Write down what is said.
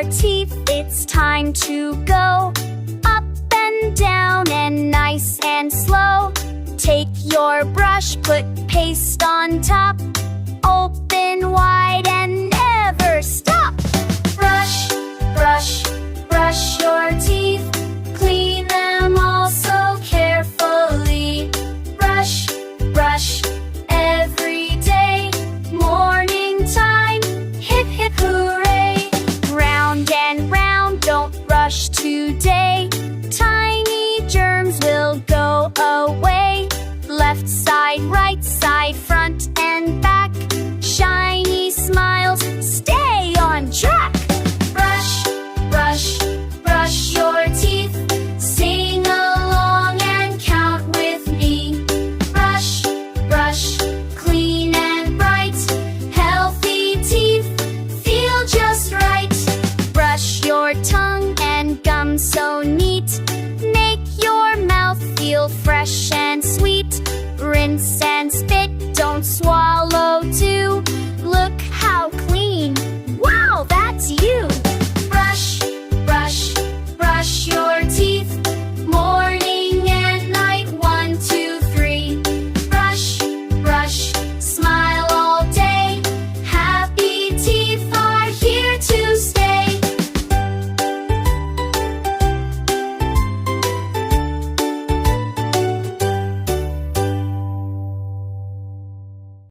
your teeth, it's time to go. Up and down and nice and slow. Take your brush, put paste on top. Open wide and never stop. Brush, brush, brush your teeth. Clean them all so carefully. Brush, brush, every day. Morning time, hip hip hooray. Round and round, don't rush today. Tiny germs will go away. Left side, right side, front and back. Shiny smiles, stay on track. Brush, brush, brush your teeth. Sing along and count with me. Brush, brush, clean and bright. Healthy teeth feel just right. Brush your tongue and gum so neat. Make your mouth feel fresh and sweet. Rinse and spit, don't swallow too. Look how clean, wow, that's you.